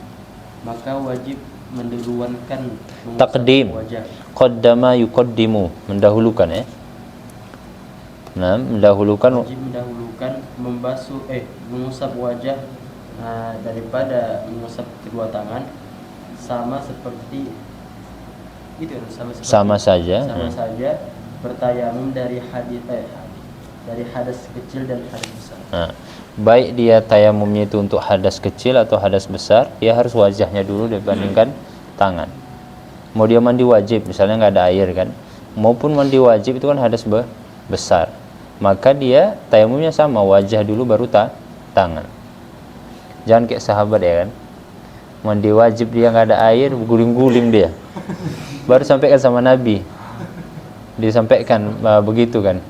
C: maka wajib menduluankan
A: taqdim.
C: wajah.
A: Qaddama yuqaddimu, mendahulukan ya. Nah, mendahulukan.
C: Wajib mendahulukan mengusap wajah daripada mengusap kedua tangan, sama seperti itu, sama saja bertayamum dari hadas kecil dan hadas besar.
A: Nah, baik dia tayamumnya itu untuk hadas kecil atau hadas besar, dia harus wajahnya dulu dibandingkan tangan. Mau dia mandi wajib, misalnya nggak ada air kan, maupun mandi wajib itu kan hadas besar, maka dia tayamumnya sama, wajah dulu baru tangan. Jangan kayak sahabat ya kan, mandi wajib dia nggak ada air, guling-guling dia, baru sampaikan sama Nabi, disampaikan begitu kan,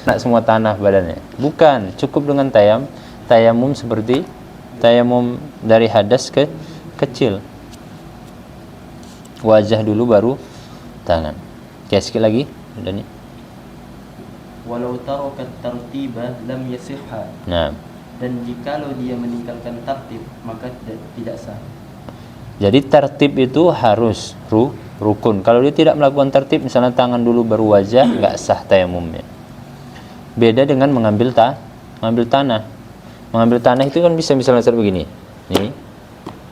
A: nak semua tanah badannya. Bukan, cukup dengan tayamum seperti tayamum dari hadas ke kecil, wajah dulu baru tangan. Oke, sekali lagi udah nih.
C: Walau taraka tartiba lam yasihha.
A: Nah,
C: dan jikalau dia meninggalkan tartib maka tidak sah.
A: jadi tartib itu harus rukun. Kalau dia tidak melakukan tertib, misalnya tangan dulu baru wajah, nggak sah tayamumnya. Beda dengan mengambil tanah. Mengambil tanah itu kan bisa misalnya seperti begini, nih,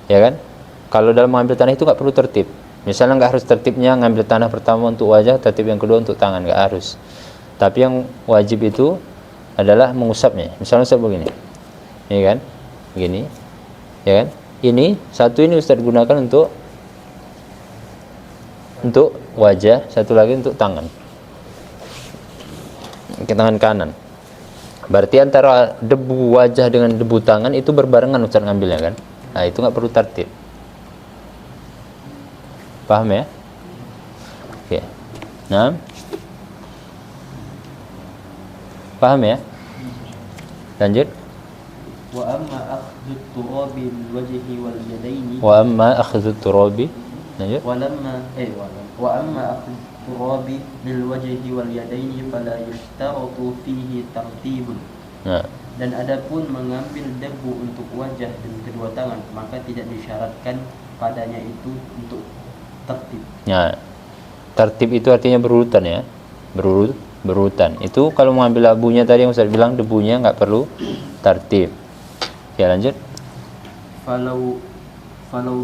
A: ya kan? Kalau dalam mengambil tanah itu nggak perlu tertib. Misalnya nggak harus tertibnya ngambil tanah pertama untuk wajah, tertib yang kedua untuk tangan, nggak harus. Tapi yang wajib itu adalah mengusapnya. Misalnya seperti begini, ya kan? Begini, ya kan? Ini satu ini Ustadz gunakan untuk wajah, satu lagi untuk tangan, ke tangan kanan. Berarti antara debu wajah dengan debu tangan itu berbarengan Ustadz ngambilnya kan. Nah itu nggak perlu tertib. Paham ya? Oke. Nah, paham ya? Lanjut.
C: Wa amma akhdhu turabi bil wajhi wal yadaini
A: Wa amma akhdhu turabi. Lanjut.
C: wa amma akhdhu turabi bil wajhi wal yadaini fala yushtaratu fihi tartibun.
A: Nah,
C: Dan adapun mengambil debu untuk wajah dan kedua tangan, maka tidak disyaratkan padanya itu untuk tertib.
A: nah, tertib itu artinya berurutan ya, berurutan. Itu kalau mengambil abunya tadi yang Ustaz bilang debunya nggak perlu tertib. Ya lanjut.
C: Falau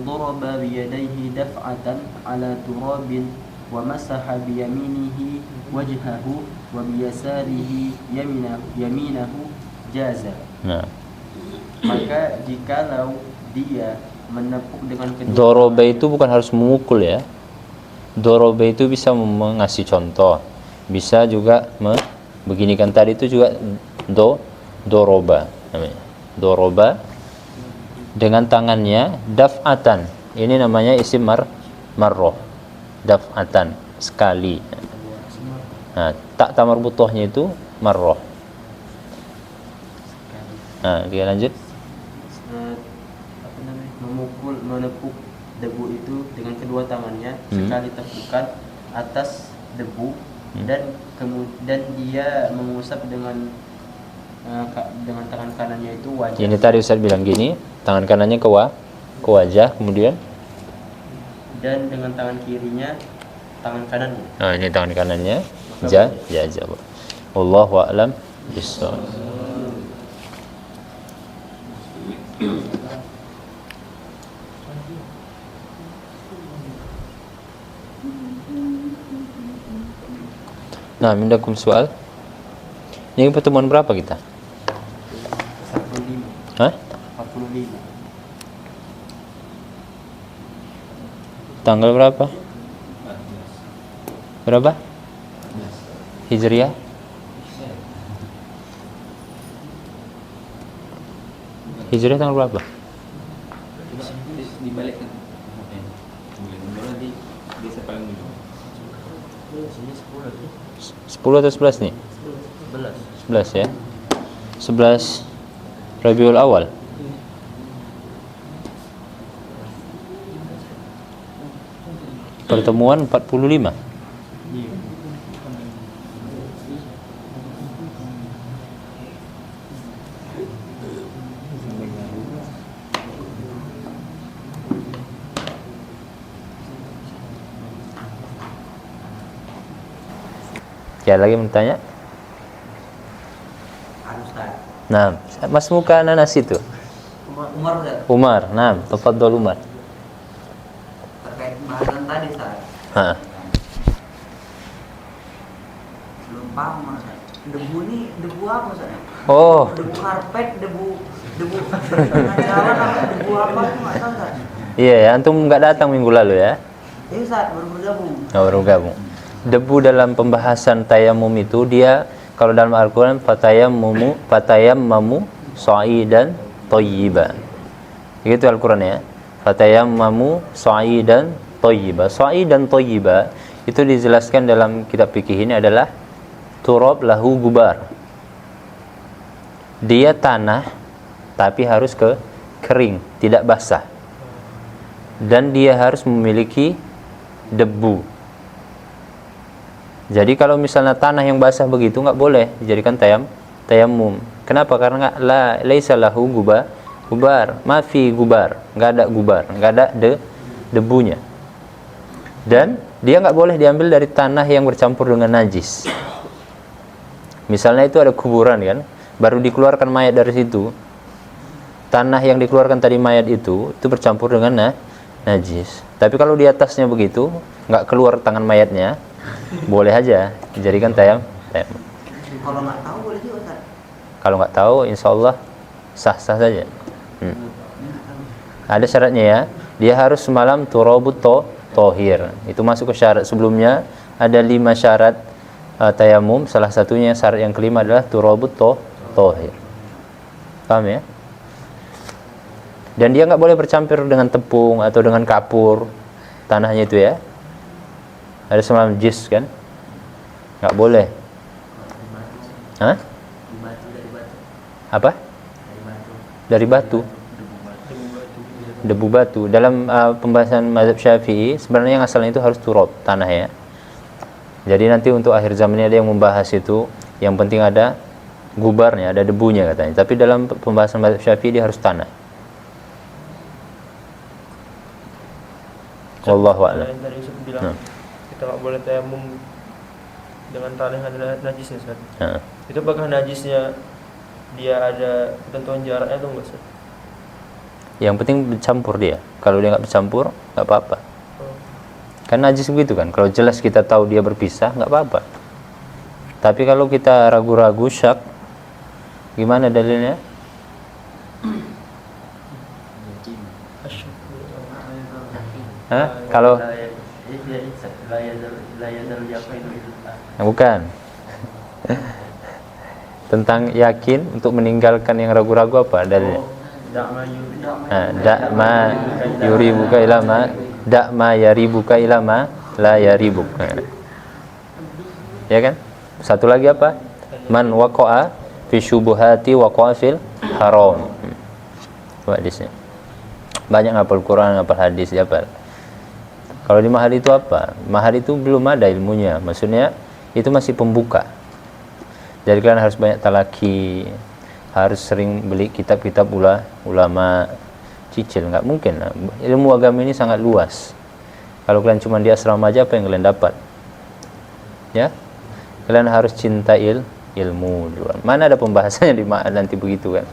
C: daraba biyadayhi daf'atan ala turabin wa masaha biyaminihi wajhahu wa biyasarihi yaminahu jaza.
A: Nah,
C: Maka jikalau dia menepuk dengan kedua
A: doroba itu bukan harus memukul ya. Doroba itu bisa mengasih contoh, bisa juga beginikan tadi itu juga doroba namanya. Doroba dengan tangannya daf'atan. Ini namanya isim marroh. Daf'atan, sekali. Nah, tak tamar butohnya itu marroh. Nah, dia lanjut.
C: Menepuk debu itu dengan kedua tangannya sekali tepukan atas debu dan dia mengusap dengan tangan kanannya itu wajah.
A: Ini tadi Ustaz bilang gini, tangan kanannya ke wajah, kemudian
C: Dan dengan tangan kirinya tangan kanannya.
A: nah ini tangan kanannya jawab. Wallahu a'lam bishawab. Nah, mindakum soal. Ini pertemuan berapa kita?
C: 45.
A: Hah?
C: 45.
A: Tanggal berapa? Berapa? Hijriah? Hijriah tanggal berapa?
D: Dibalikkan. Nanti bisa paling dulu.
C: Sini 10 lagi.
A: 10 atau 11 nih?
C: 11.
A: 11 ya. 11 Rabiul Awal. Pertemuan 45.
C: Iya.
A: Ya, lagi bertanya?
D: Ustaz.
A: Nah, Mas muka nanas itu.
D: Umar Ustaz.
A: Umar, nah, tafadhol Umar.
D: Terkait pembahasan tadi Ustaz.
A: Ha.
D: Belum paham Ustaz. Debu ini debu apa Ustaz?
A: Oh,
D: Debu karpet, debu tengah jalan apa debu apa itu enggak tahu Ustaz.
A: iya ya, antum nggak datang minggu lalu ya?
D: Iya Ustaz, baru bergabung.
A: Oh, baru gabung. Debu dalam pembahasan tayamum itu dia kalau dalam Al-Quran fatayammamu sa'idan thayyiban. Begitu Al-Quran ya. Fatayammamu sa'idan thayyiba. Sa'idan thayyiba itu dijelaskan dalam kitab fikih ini adalah turab lahu gubar. Dia tanah tapi harus kering, tidak basah. Dan dia harus memiliki debu. Jadi kalau misalnya tanah yang basah begitu nggak boleh dijadikan tayamum. Kenapa? Karena laisa lahu gubar, mafi gubar, nggak ada gubar, nggak ada debunya. Dan dia nggak boleh diambil dari tanah yang bercampur dengan najis. Misalnya itu ada kuburan kan, baru dikeluarkan mayat dari situ. Tanah yang dikeluarkan tadi mayat itu bercampur dengan najis. Tapi kalau di atasnya begitu, nggak keluar tangan mayatnya, boleh aja dijadikan tayamum.
D: Kalau nggak tahu boleh juga Ustaz.
A: Kalau nggak tahu, insya Allah sah-sah saja. Ada syaratnya ya, dia harus semalam turabut tohir. Itu masuk ke syarat sebelumnya. Ada 5 syarat tayamum. Salah satunya syarat yang kelima adalah turabut tohir. Paham ya? Dan dia nggak boleh bercampur dengan tepung atau dengan kapur tanahnya itu ya. Ada semalam jis kan? Nggak boleh. Hah? Apa? Dari batu. Debu batu. Dalam pembahasan mazhab Syafi'i, sebenarnya yang asalnya itu harus turab, tanah ya. Jadi nanti untuk akhir zaman ini ada yang membahas itu, yang penting ada gubarnya, ada debunya katanya. Tapi dalam pembahasan mazhab Syafi'i dia harus tanah. Wallahu a'lam.
E: Yang tadi Ustaz bilang kita nggak boleh tayamum dengan tanah yang ada najisnya Ustaz. Itu apakah najisnya dia ada ketentuan jaraknya atau enggak Ustaz?
A: Yang penting bercampur dia. Kalau dia nggak bercampur, nggak apa-apa. Kan najis begitu kan. Kalau jelas kita tahu dia berpisah, nggak apa-apa. Tapi kalau kita ragu-ragu, syak, gimana dalilnya? Hah? Kalau bukan tentang yakin untuk meninggalkan yang ragu-ragu apa dalilnya? Da'ma yuribuka ilama da'ma yaribuka ilama la yaribuk. Ya kan? Satu lagi apa? Man waqa'a fi syubuhati waqa'a fil haram. Hadisnya. Banyak ngapal Quran, ngapal hadis, hafal. Kalau di mahar itu apa? Mahar itu belum ada ilmunya. Maksudnya itu masih pembuka. Jadi kalian harus banyak talaki, harus sering beli kitab-kitab ulama, cicil. Nggak mungkin. Ilmu agama ini sangat luas. Kalau kalian cuma di asrama aja, apa yang kalian dapat? Ya, kalian harus cinta ilmu dulu. Mana ada pembahasannya di mahar nanti begitu kan?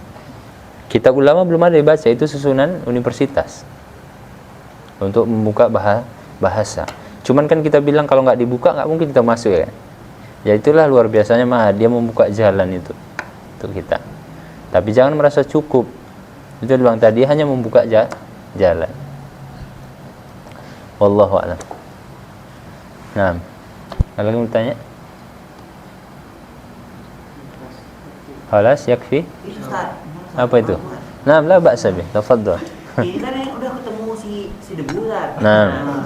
A: Kitab ulama belum ada dibaca, itu susunan universitas untuk membuka bahasa. Cuman kan kita bilang kalau nggak dibuka nggak mungkin kita masuk ya. Ya itulah luar biasanya dia membuka jalan itu untuk kita. Tapi jangan merasa cukup. Itu bilang tadi hanya membuka jalan. Wallahu a'lam. Nah, ada lagi mau tanya? Halas yakfi? Apa itu? Nah, la ba'sa bih. Tafadhal.
D: Ini kan yang udah ketemu si debu Ustaz.
A: Nah.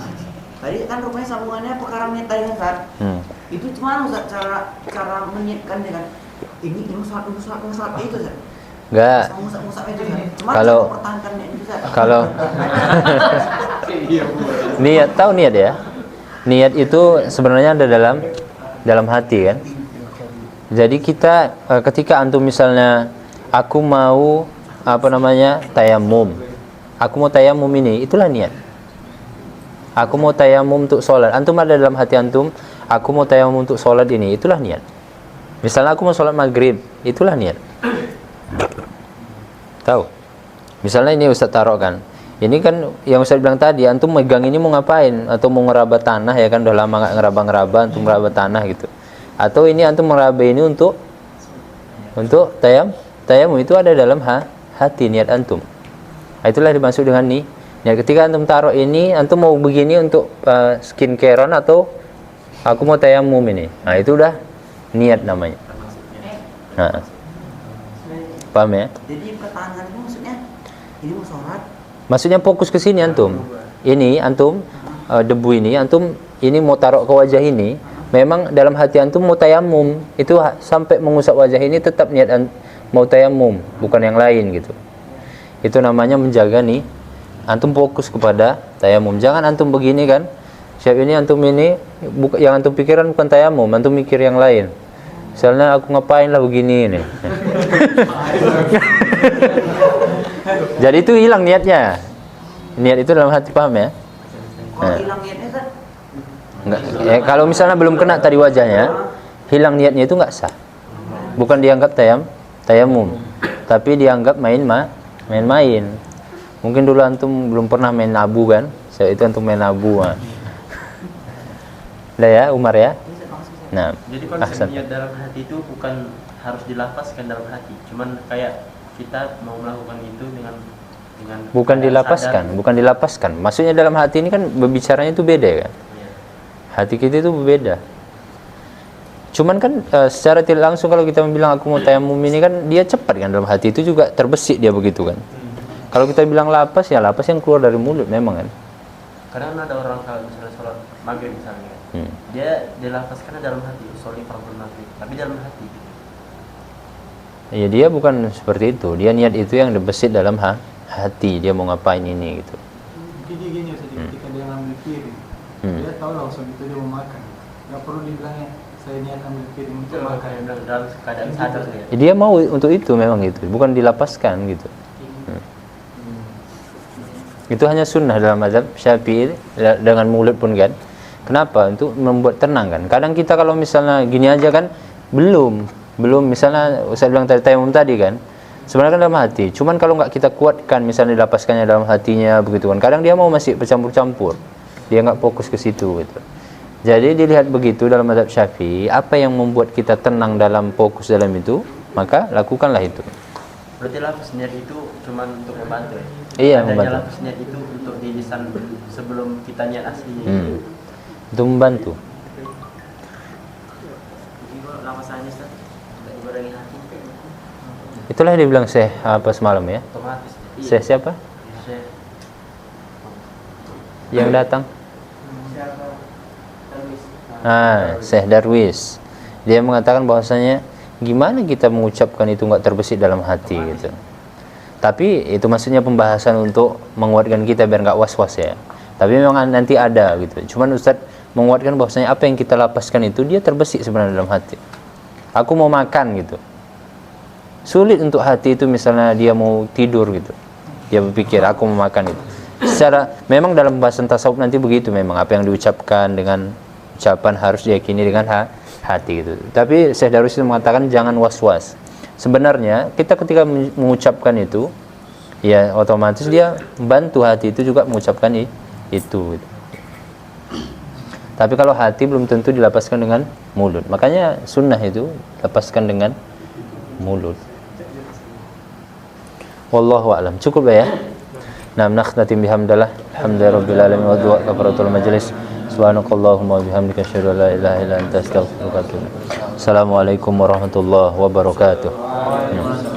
D: Tadi kan rupanya sambungannya perkara niat tadi Ustaz. Itu gimana Ustaz cara meniatkannya kan? Ini musab itu Ustaz.
A: Enggak.
D: Musab itu Ustaz. Cuma
A: Kalau
D: pertahankan niat itu Ustaz.
A: Kalau niat, tahu niat ya? Niat itu sebenarnya ada dalam hati kan? Jadi kita ketika antum misalnya aku mau tayamum. Aku mau tayamum ini, itulah niat. Aku mau tayamum untuk sholat. Antum ada dalam hati antum, aku mau tayamum untuk sholat ini, itulah niat. Misalnya aku mau sholat maghrib, itulah niat. Tahu? Misalnya ini Ustaz taruh kan. Ini kan yang Ustaz bilang tadi, antum megang ini mau ngapain? Atau mau ngeraba tanah ya kan, udah lama nggak ngeraba-ngeraba, antum ngeraba tanah gitu. Atau ini antum meraba ini untuk tayamum itu ada dalam hati niat antum. Itulah dimaksud dengan nih. Ya, ketika antum taruh ini, antum mau begini untuk skincarean atau aku mau tayamum ini. Nah, itu udah niat namanya. Nah. Paham ya?
D: Jadi pertahankan itu maksudnya ini mau sholat.
A: Maksudnya fokus ke sini antum. Ini antum debu ini antum ini mau taruh ke wajah ini, memang dalam hati antum mau tayamum. Itu sampai mengusap wajah ini tetap niat mau tayamum, bukan yang lain gitu. Itu namanya menjaga nih antum fokus kepada tayamum. Jangan antum begini kan, siap ini antum ini yang antum pikiran bukan tayamum, antum mikir yang lain. Misalnya aku ngapain lah begini ini. Jadi itu hilang niatnya. Niat itu dalam hati, paham ya?
D: Kalau hilang niatnya kan
A: Enggak. Kalau misalnya belum kena tadi wajahnya, hilang niatnya itu nggak sah. Bukan dianggap tayamum, tapi dianggap main-main. Mungkin dulu antum belum pernah main nabu kan? Itu antum main nabu. Udah ya, Umar ya. Nah,
C: jadi konsep niat dalam hati itu bukan harus dilafazkan dalam hati, cuman kayak kita mau melakukan itu dengan
A: bukan dilapaskan. Maksudnya dalam hati ini kan berbicaranya itu beda kan?
C: Iya.
A: Hati kita itu berbeda. Cuman kan secara tidak langsung kalau kita bilang aku mau tayamum ini kan dia cepat kan, dalam hati itu juga terbesit dia begitu kan. Kalau kita bilang lapas ya lapas yang keluar dari mulut memang kan.
C: Kadang ada orang kalau misalnya sholat maghrib misalnya, dia dilafazkan dalam hati, sholat fardhu maghrib, tapi dalam hati.
A: Ya dia bukan seperti itu, dia niat itu yang terbesit dalam hati, dia mau ngapain ini gitu.
B: Mungkin dia gini saja, ketika dia ngambil piring, dia tahu langsung itu dia mau makan, nggak perlu dibilangnya saya niat ambil piring untuk makan.
C: Dalam keadaan sadar dia.
A: Ya, dia mau untuk itu memang gitu, bukan dilapaskan gitu. Itu hanya sunnah dalam mazhab Syafi'i dengan mulut pun kan. Kenapa? Untuk membuat tenang kan. Kadang kita kalau misalnya gini aja kan belum misalnya saya bilang tadi tayamum tadi kan. Sebenarnya kan dalam hati. Cuman kalau nggak kita kuatkan misalnya dilapaskannya dalam hatinya begitu kan. Kadang dia mau masih bercampur-campur. Dia nggak fokus ke situ gitu. Jadi dilihat begitu dalam mazhab Syafi'i, apa yang membuat kita tenang dalam fokus dalam itu, maka lakukanlah itu.
C: Berarti lafaz niat itu cuma untuk membantu.
A: Iya,
C: adanya
A: membantu.
C: lafaz niat itu untuk di lisan sebelum kita niat aslinya.
A: Itu membantu.
C: Lafazannya Ustaz, enggak dikurangi hati.
A: Itulah yang dibilang Syekh apa semalam ya.
C: Otomatis.
A: Syekh siapa?
C: Syekh.
A: Yang datang? Syekh Darwis. Dia mengatakan bahwasanya gimana kita mengucapkan itu nggak terbesit dalam hati gitu. Tapi itu maksudnya pembahasan untuk menguatkan kita biar nggak was-was ya. Tapi memang nanti ada gitu. Cuman Ustadz menguatkan bahwasanya apa yang kita lapaskan itu dia terbesit sebenarnya dalam hati. Aku mau makan gitu. Sulit untuk hati itu misalnya dia mau tidur gitu. Dia berpikir aku mau makan itu. Secara memang dalam pembahasan tasawuf nanti begitu memang apa yang diucapkan dengan ucapan harus diyakini dengan hati gitu. Tapi Syekh Darwis mengatakan jangan was-was. Sebenarnya kita ketika mengucapkan itu ya otomatis dia membantu hati itu juga mengucapkan itu gitu. Tapi kalau hati belum tentu dilapaskan dengan mulut. Makanya sunnah itu lapaskan dengan mulut. Wallahu a'lam. Cukup ya. Nah, nakhtatim bihamdallah. Alhamdulillahirabbil alamin wa du'a kafaratul majlis. Subhanakallahumma wa bihamdika asyhadu an la ilaha illa anta astaghfiruka wa atubu ilaik. Assalamualaikum warahmatullahi wabarakatuh.